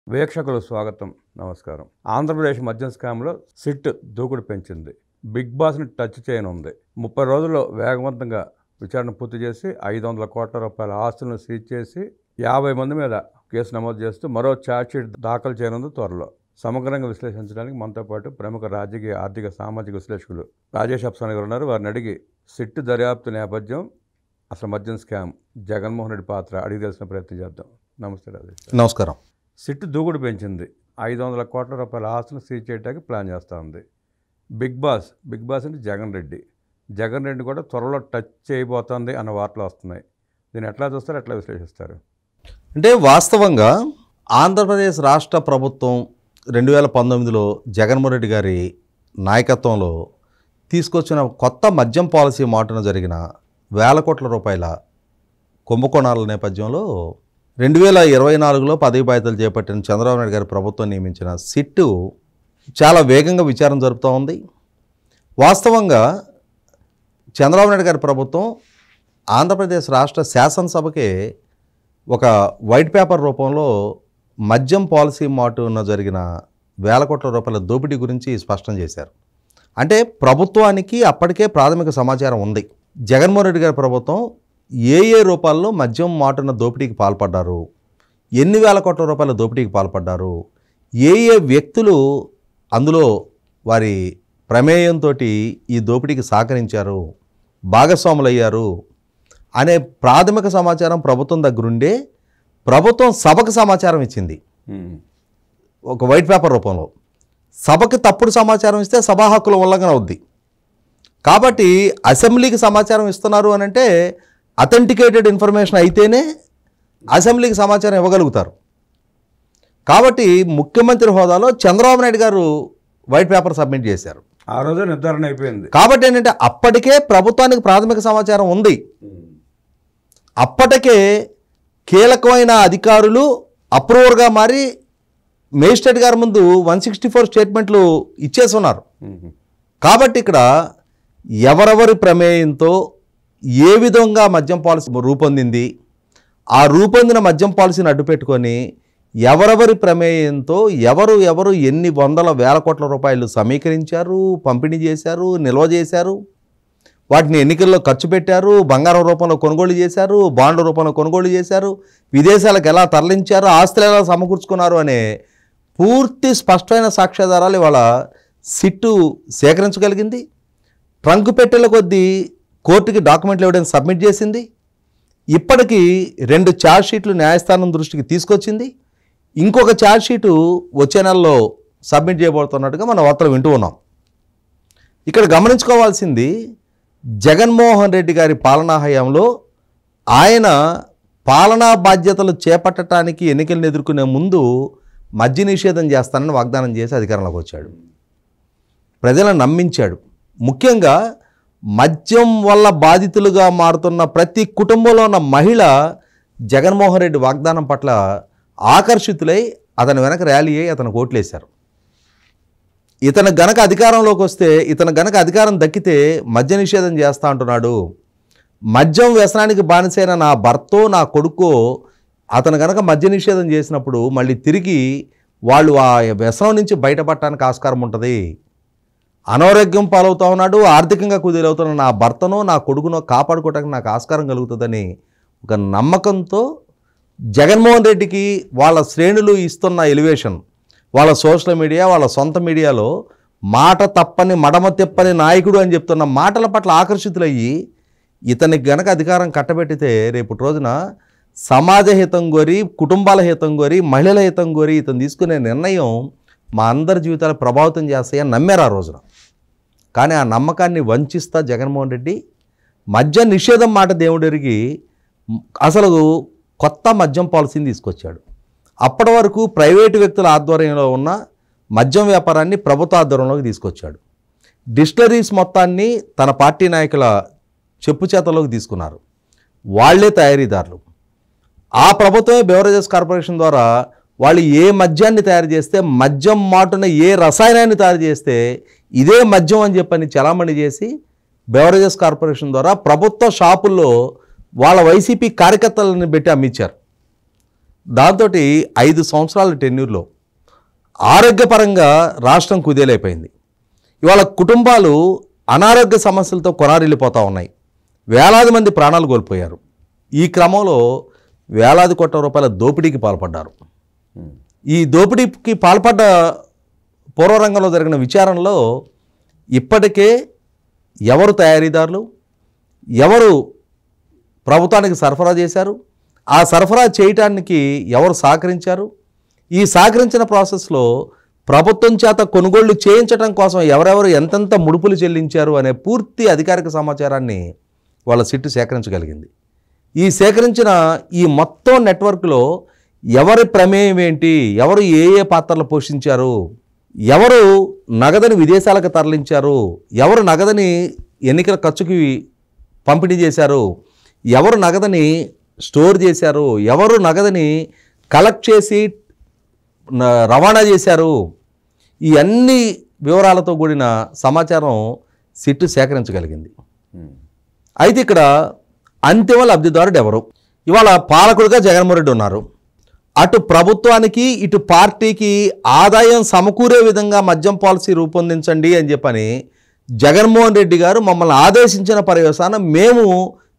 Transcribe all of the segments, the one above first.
వీక్షకులు స్వాగతం, నమస్కారం. ఆంధ్రప్రదేశ్ మద్యం స్కామ్లో సిట్ దూకుడు పెంచింది. బిగ్ బాస్ని టచ్ చేయనుంది. 30 రోజుల్లో వేగవంతంగా విచారణ పూర్తి చేసి 500 కోట్ల రూపాయల ఆస్తులను సీజ్ చేసి 50 మంది మీద కేసు నమోదు చేస్తూ మరో ఛార్జ్షీట్ దాఖలు చేయనుంది త్వరలో. సమగ్రంగా విశ్లేషించడానికి మనతో పాటు ప్రముఖ రాజకీయ, ఆర్థిక, సామాజిక విశ్లేషకులు రాజేష్ అప్సాని గారు ఉన్నారు. వారిని అడిగి సిట్ దర్యాప్తు నేపథ్యం, అసలు మద్యం స్కామ్, జగన్మోహన్ రెడ్డి పాత్ర అడిగి తెలిసిన ప్రయత్నం చేద్దాం. నమస్తే రాజేష్. నమస్కారం. సిట్ దూకుడు పెంచింది. 500 కోట్ల రూపాయల ఆస్తులను సీజ్ చేయడానికి ప్లాన్ చేస్తూ ఉంది. బిగ్ బాస్ అంటే జగన్ రెడ్డి కూడా త్వరలో టచ్ చేయబోతోంది అన్న వార్తలు వస్తున్నాయి. దీన్ని ఎట్లా చూస్తారు, ఎట్లా విశ్లేషిస్తారు? అంటే వాస్తవంగా ఆంధ్రప్రదేశ్ రాష్ట్ర ప్రభుత్వం 2019లో జగన్మోహన్ రెడ్డి గారి నాయకత్వంలో తీసుకొచ్చిన కొత్త మద్యం పాలసీ మాటున జరిగిన వేల కోట్ల రూపాయల కుంభకోణాల నేపథ్యంలో 2024లో పదవి బాధ్యతలు చేపట్టిన చంద్రబాబు నాయుడు గారి ప్రభుత్వం నియమించిన సిట్టు చాలా వేగంగా విచారణ జరుపుతూ ఉంది. వాస్తవంగా చంద్రబాబు నాయుడు గారి ప్రభుత్వం ఆంధ్రప్రదేశ్ రాష్ట్ర శాసనసభకే ఒక వైట్ పేపర్ రూపంలో మద్యం పాలసీ మాటున జరిగిన వేల కోట్ల రూపాయల దోపిడీ గురించి స్పష్టం చేశారు. అంటే ప్రభుత్వానికి అప్పటికే ప్రాథమిక సమాచారం ఉంది. జగన్మోహన్ రెడ్డి గారి ప్రభుత్వం ఏ రూపాల్లో మద్యం మాటున దోపిడీకి పాల్పడ్డారు, ఎన్ని వేల కోట్ల రూపాయల దోపిడీకి పాల్పడ్డారు, ఏ వ్యక్తులు అందులో వారి ప్రమేయంతో ఈ దోపిడీకి సహకరించారు, భాగస్వాములయ్యారు అనే ప్రాథమిక సమాచారం ప్రభుత్వం దగ్గరుండే ప్రభుత్వం సభకు సమాచారం ఇచ్చింది ఒక వైట్ పేపర్ రూపంలో. సభకి తప్పుడు సమాచారం ఇస్తే సభా హక్కుల ఉల్లంఘన అవుద్ది. కాబట్టి అసెంబ్లీకి సమాచారం ఇస్తున్నారు అని అంటే అథెంటికేటెడ్ ఇన్ఫర్మేషన్ అయితేనే అసెంబ్లీకి సమాచారం ఇవ్వగలుగుతారు. కాబట్టి ముఖ్యమంత్రి హోదాలో చంద్రబాబు నాయుడు గారు వైట్ పేపర్ సబ్మిట్ చేశారు. ఆ రోజు నిర్ధారణ అయిపోయింది. కాబట్టి ఏంటంటే అప్పటికే ప్రభుత్వానికి ప్రాథమిక సమాచారం ఉంది. అప్పటికే కీలకమైన అధికారులు అప్రూవర్గా మారి మేజిస్ట్రేట్ గారి ముందు 164 స్టేట్మెంట్లు ఇచ్చేసి ఉన్నారు. కాబట్టి ఇక్కడ ఎవరెవరి ప్రమేయంతో ఏ విధంగా మద్యం పాలసీ రూపొందింది, ఆ రూపొందిన మద్యం పాలసీని అడ్డుపెట్టుకొని ఎవరెవరి ప్రమేయంతో ఎవరు ఎన్ని వందల వేల కోట్ల రూపాయలు సమీకరించారు, పంపిణీ చేశారు, నిల్వ చేశారు, వాటిని ఎన్నికల్లో ఖర్చు పెట్టారు, బంగారం రూపంలో కొనుగోలు చేశారు, బాండ్ల రూపంలో కొనుగోలు చేశారు, విదేశాలకు ఎలా తరలించారు, ఆస్తులు ఎలా సమకూర్చుకున్నారు అనే పూర్తి స్పష్టమైన సాక్ష్యాధారాలు ఇవాళ సిట్టు సేకరించగలిగింది. ట్రంక్ పెట్టెల కొద్దీ కోర్టుకి డాక్యుమెంట్లు ఎవిడెన్స్ సబ్మిట్ చేసింది. ఇప్పటికీ 2 ఛార్జ్షీట్లు న్యాయస్థానం దృష్టికి తీసుకొచ్చింది. ఇంకొక ఛార్జ్షీటు వచ్చే నెలలో సబ్మిట్ చేయబోతున్నట్టుగా మనం వార్తలు వింటూ ఉన్నాం. ఇక్కడ గమనించుకోవాల్సింది, జగన్మోహన్ రెడ్డి గారి పాలనా హయాంలో ఆయన పాలనా బాధ్యతలు చేపట్టడానికి ఎన్నికలను ఎదుర్కొనే ముందు మద్య నిషేధం చేస్తానని వాగ్దానం చేసి అధికారంలోకి వచ్చాడు. ప్రజలను నమ్మించాడు. ముఖ్యంగా మద్యం వల్ల బాధితులుగా మారుతున్న ప్రతి కుటుంబంలో ఉన్న మహిళ జగన్మోహన్ రెడ్డి వాగ్దానం పట్ల ఆకర్షితులై అతని వెనక ర్యాలీ అయ్యి అతను ఓట్లేశారు. ఇతను గనక అధికారంలోకి వస్తే, ఇతను గనక అధికారం దక్కితే మద్య నిషేధం చేస్తా అంటున్నాడు. మద్యం వ్యసనానికి బానిసైన నా భర్తో నా కొడుకో అతను గనక మద్య నిషేధం చేసినప్పుడు మళ్ళీ తిరిగి వాళ్ళు ఆ వ్యసనం నుంచి బయటపడటానికి ఆస్కారం ఉంటుంది. అనారోగ్యం పాలవుతా ఉన్నాడు, ఆర్థికంగా కుదిరవుతున్న నా భర్తనో నా కొడుకునో కాపాడుకోవడానికి నాకు ఆస్కారం కలుగుతుందని ఒక నమ్మకంతో జగన్మోహన్ రెడ్డికి వాళ్ళ శ్రేణులు ఇస్తున్న ఎలివేషన్, వాళ్ళ సోషల్ మీడియా, వాళ్ళ సొంత మీడియాలో మాట తప్పని మడమ తిప్పని నాయకుడు అని చెప్తున్న మాటల పట్ల ఆకర్షితులయ్యి ఇతనికి గనక అధికారం కట్టబెట్టితే రేపు రోజున సమాజ హితం కోరి, కుటుంబాల హితం కోరి, మహిళల హితం కోరి ఇతను తీసుకునే నిర్ణయం మా అందరి జీవితాలు ప్రభావితం చేస్తాయని నమ్మారు ఆ రోజున. కానీ ఆ నమ్మకాన్ని వంచిస్తా జగన్మోహన్ రెడ్డి మద్య నిషేధం మాట దేవుడెరిగి అసలు కొత్త మద్యం పాలసీని తీసుకొచ్చాడు. అప్పటి వరకు ప్రైవేటు వ్యక్తుల ఆధ్వర్యంలో ఉన్న మద్యం వ్యాపారాన్ని ప్రభుత్వ ఆధ్వర్యంలోకి తీసుకొచ్చాడు. డిస్టిలరీస్ మొత్తాన్ని తన పార్టీ నాయకుల చెప్పు చేతల్లోకి తీసుకున్నారు. వాళ్లే తయారీదారులు. ఆ ప్రభుత్వమే బెవరేజెస్ కార్పొరేషన్ ద్వారా వాళ్ళు ఏ మద్యాన్ని తయారు చేస్తే, మద్యం మాటున ఏ రసాయనాన్ని తయారు చేస్తే ఇదే మద్యం అని చెప్పని చలామణి చేసి బెవరేజెస్ కార్పొరేషన్ ద్వారా ప్రభుత్వ షాపుల్లో వాళ్ళ వైసీపీ కార్యకర్తలను పెట్టి అమ్మించారు. దాంతో 5 సంవత్సరాల టెన్యూర్లో ఆరోగ్యపరంగా రాష్ట్రం కుదేలైపోయింది. ఇవాళ కుటుంబాలు అనారోగ్య సమస్యలతో కొనారిల్లిపోతూ ఉన్నాయి. వేలాది మంది ప్రాణాలు కోల్పోయారు. ఈ క్రమంలో వేలాది కోట్ల రూపాయల దోపిడీకి పాల్పడ్డారు. ఈ దోపిడీకి పాల్పడ్డ పూర్వరంగంలో జరిగిన విచారణలో ఇప్పటికే ఎవరు తయారీదారులు, ఎవరు ప్రభుత్వానికి సరఫరా చేశారు, ఆ సరఫరా చేయటానికి ఎవరు సహకరించారు, ఈ సహకరించిన ప్రాసెస్లో ప్రభుత్వం చేత కొనుగోళ్లు చేయించడం కోసం ఎవరెవరు ఎంతెంత ముడుపులు చెల్లించారు అనే పూర్తి అధికారిక సమాచారాన్ని వాళ్ళ సిట్టు సేకరించగలిగింది. ఈ సేకరించిన ఈ మొత్తం నెట్వర్క్లో ఎవరి ప్రమేయం ఏంటి, ఎవరు ఏ ఏ పాత్రలు పోషించారు, ఎవరు నగదుని విదేశాలకు తరలించారు, ఎవరు నగదుని ఎన్నికల ఖర్చుకి పంపిణీ చేశారు, ఎవరు నగదుని స్టోర్ చేశారు, ఎవరు నగదుని కలెక్ట్ చేసి రవాణా చేశారు, ఈ అన్ని వివరాలతో కూడిన సమాచారం సిట్టు సేకరించగలిగింది. అయితే ఇక్కడ అంతిమ లబ్ధిదారుడు ఎవరు? ఇవాళ పాలకుడుగా జగన్మోహన్ రెడ్డి ఉన్నారు. అటు ప్రభుత్వానికి ఇటు పార్టీకి ఆదాయం సమకూరే విధంగా మద్యం పాలసీ రూపొందించండి అని చెప్పని జగన్మోహన్ రెడ్డి గారు మమ్మల్ని ఆదేశించిన పర్యవసానం మేము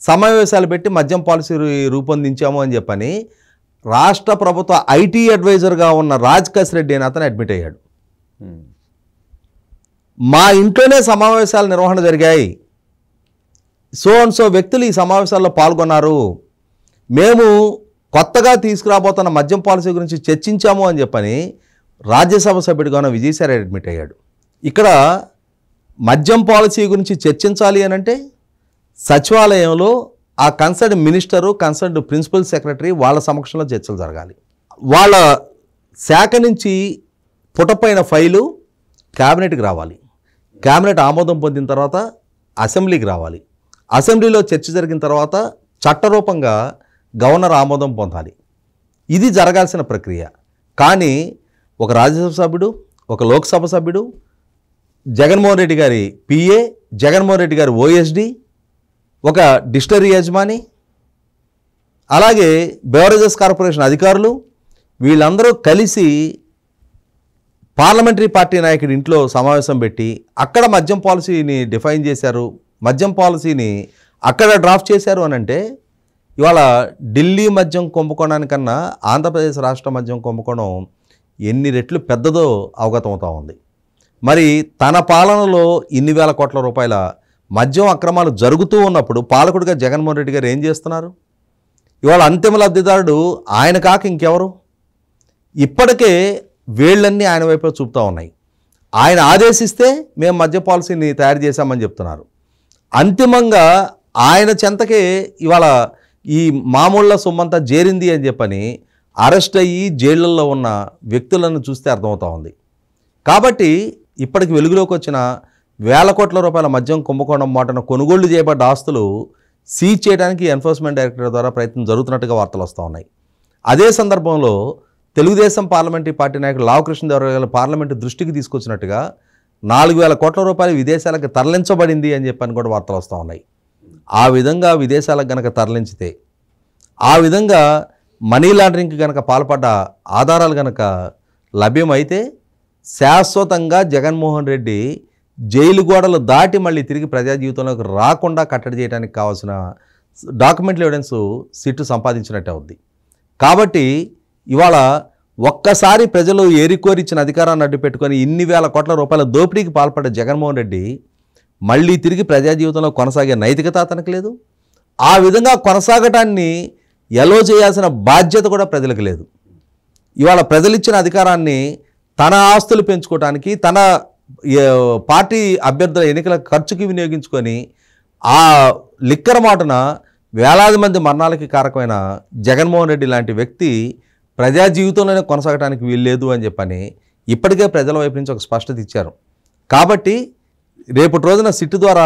సమావేశాలు పెట్టి మద్యం పాలసీ రూపొందించాము అని చెప్పని రాష్ట్ర ప్రభుత్వ ఐటీ అడ్వైజర్గా ఉన్న రాజకేశ్ రెడ్డి అని అతను అడ్మిట్ అయ్యాడు. మా ఇంట్లోనే సమావేశాల నిర్వహణ జరిగాయి, సో అండ్ సో వ్యక్తులు ఈ సమావేశాల్లో పాల్గొన్నారు, మేము కొత్తగా తీసుకురాబోతున్న మద్యం పాలసీ గురించి చర్చించాము అని చెప్పని రాజ్యసభ సభ్యుడిగా ఉన్న విజయసాయి రెడ్డి అడ్మిట్ అయ్యాడు. ఇక్కడ మద్యం పాలసీ గురించి చర్చించాలి అని అంటే సచివాలయంలో ఆ concern minister, concern principal secretary వాళ్ళ సమక్షంలో చర్చలు జరగాలి. వాళ్ళ శాఖ నుంచి పుటపైన ఫైలు క్యాబినెట్కి రావాలి, క్యాబినెట్ ఆమోదం పొందిన తర్వాత అసెంబ్లీకి రావాలి, అసెంబ్లీలో చర్చ జరిగిన తర్వాత చట్టరూపంగా గవర్నర్ ఆమోదం పొందాలి. ఇది జరగాల్సిన ప్రక్రియ. కానీ ఒక రాజ్యసభ సభ్యుడు, ఒక లోక్సభ సభ్యుడు, జగన్మోహన్ రెడ్డి గారి పిఏ, జగన్మోహన్ రెడ్డి గారి ఓఎస్డి, ఒక డిస్టిలరీ యజమాని, అలాగే బెవరేజెస్ కార్పొరేషన్ అధికారులు, వీళ్ళందరూ కలిసి పార్లమెంటరీ పార్టీ నాయకుడి ఇంట్లో సమావేశం పెట్టి అక్కడ మద్యం పాలసీని డిఫైన్ చేశారు, మద్యం పాలసీని అక్కడ డ్రాఫ్ట్ చేశారు అని అంటే ఇవాళ ఢిల్లీ మద్యం కుంభకోణానికన్నా ఆంధ్రప్రదేశ్ రాష్ట్ర మద్యం కుంభకోణం ఎన్ని రెట్లు పెద్దదో అవగతమవుతూ ఉంది. మరి తన పాలనలో ఇన్ని వేల కోట్ల రూపాయల మద్యం అక్రమాలు జరుగుతూ ఉన్నప్పుడు పాలకుడిగా జగన్మోహన్ రెడ్డి గారు ఏం చేస్తున్నారు? ఇవాళ అంతిమ లబ్ధిదారుడు ఆయన కాక ఇంకెవరు? ఇప్పటికే వేళ్ళన్నీ ఆయన వైపు చూపుతూ ఉన్నాయి. ఆయన ఆదేశిస్తే మేము మద్య పాలసీని తయారు చేశామని చెప్తున్నారు. అంతిమంగా ఆయన చెంతకే ఇవాళ ఈ మామూళ్ళ సొమ్మంతా చేరింది అని చెప్పని అరెస్ట్ అయ్యి జైళ్ళల్లో ఉన్న వ్యక్తులను చూస్తే అర్థమవుతూ ఉంది. కాబట్టి ఇప్పటికి వెలుగులోకి వచ్చిన వేల కోట్ల రూపాయల మద్యం కుంభకోణం మాటను కొనుగోళ్లు చేయబడ్డ ఆస్తులు సీజ్ చేయడానికి ఎన్ఫోర్స్మెంట్ డైరెక్టరేట్ ద్వారా ప్రయత్నం జరుగుతున్నట్టుగా వార్తలు వస్తూ ఉన్నాయి. అదే సందర్భంలో తెలుగుదేశం పార్లమెంటరీ పార్టీ నాయకుడు లావు కృష్ణదేవరాయలు గారు పార్లమెంటు దృష్టికి తీసుకొచ్చినట్టుగా 4,000 కోట్ల రూపాయలు విదేశాలకు తరలించబడింది అని చెప్పని కూడా వార్తలు వస్తూ ఉన్నాయి. ఆ విధంగా విదేశాలకు గనక తరలించితే, ఆ విధంగా మనీ లాండరింగ్కి గనక పాల్పడ్డ ఆధారాలు గనక లభ్యమైతే శాశ్వతంగా జగన్మోహన్ రెడ్డి జైలు గోడలు దాటి మళ్ళీ తిరిగి ప్రజా జీవితంలోకి రాకుండా కట్టడి చేయడానికి కావాల్సిన డాక్యుమెంటల్ ఎవిడెన్స్ సిట్టు సంపాదించినట్టే అవుద్ది. కాబట్టి ఇవాళ ఒక్కసారి ప్రజలు ఏరికోరిచ్చిన అధికారాన్ని అడ్డు పెట్టుకొని ఇన్ని వేల కోట్ల రూపాయల దోపిడీకి పాల్పడ్డ జగన్మోహన్ రెడ్డి మళ్ళీ తిరిగి ప్రజా జీవితంలో కొనసాగే నైతికత అతనికి లేదు. ఆ విధంగా కొనసాగటాన్ని ఎలో చేయాల్సిన బాధ్యత కూడా ప్రజలకు లేదు. ఇవాళ ప్రజలిచ్చిన అధికారాన్ని తన ఆస్తులు పెంచుకోవడానికి, తన పార్టీ అభ్యర్థుల ఎన్నికల ఖర్చుకి వినియోగించుకొని ఆ లిక్కర్ మాటన వేలాది మంది మరణాలకి కారకమైన జగన్మోహన్ రెడ్డి లాంటి వ్యక్తి ప్రజా జీవితంలోనే కొనసాగడానికి వీల్లేదు అని చెప్పని ఇప్పటికే ప్రజల వైపు నుంచి ఒక స్పష్టత ఇచ్చారు. కాబట్టి రేపటి రోజున సిట్టు ద్వారా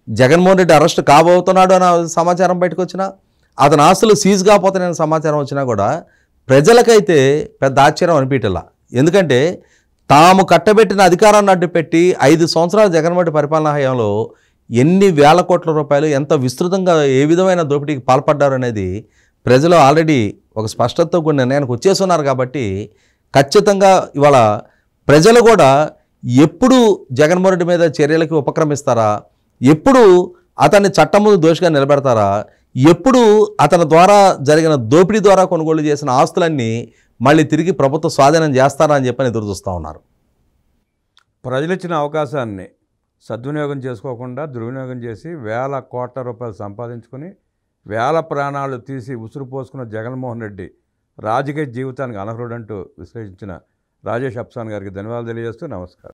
జగన్మోహన్ రెడ్డి అరెస్ట్ కాబోతున్నాడు అన్న సమాచారం బయటకు వచ్చినా, అతని ఆస్తులు సీజ్ కాకపోతున్నాయన్న సమాచారం వచ్చినా కూడా ప్రజలకైతే పెద్ద ఆశ్చర్యం అనిపించలా. ఎందుకంటే తాము కట్టబెట్టిన అధికారాన్ని అడ్డుపెట్టి 5 సంవత్సరాల జగన్మోహన్ రెడ్డి పరిపాలనా హయాంలో ఎన్ని వేల కోట్ల రూపాయలు ఎంత విస్తృతంగా ఏ విధమైన దోపిడీకి పాల్పడ్డారు అనేది ప్రజలు ఆల్రెడీ ఒక స్పష్టతతో కొన్ని నిర్ణయానికి వచ్చేస్తున్నారు కాబట్టి ఖచ్చితంగా ఇవాళ ప్రజలు కూడా ఎప్పుడు జగన్మోహన్ రెడ్డి మీద చర్యలకి ఉపక్రమిస్తారా, ఎప్పుడు అతన్ని చట్టం ముందు దోషిగా నిలబెడతారా, ఎప్పుడు అతని ద్వారా జరిగిన దోపిడీ ద్వారా కొనుగోలు చేసిన ఆస్తులన్నీ మళ్ళీ తిరిగి ప్రభుత్వ స్వాధీనం చేస్తారా అని చెప్పని ఎదురు చూస్తూ ఉన్నారు. ప్రజలు ఇచ్చిన అవకాశాన్ని సద్వినియోగం చేసుకోకుండా దుర్వినియోగం చేసి వేల కోట్ల రూపాయలు సంపాదించుకుని వేల ప్రాణాలు తీసి ఉసురు పోసుకున్న జగన్మోహన్ రెడ్డి రాజకీయ జీవితానికి అనర్హుడంటూ విశ్లేషించిన రాజేష్ అప్సాన్ గారికి ధన్యవాదాలు తెలియజేస్తూ నమస్కారం.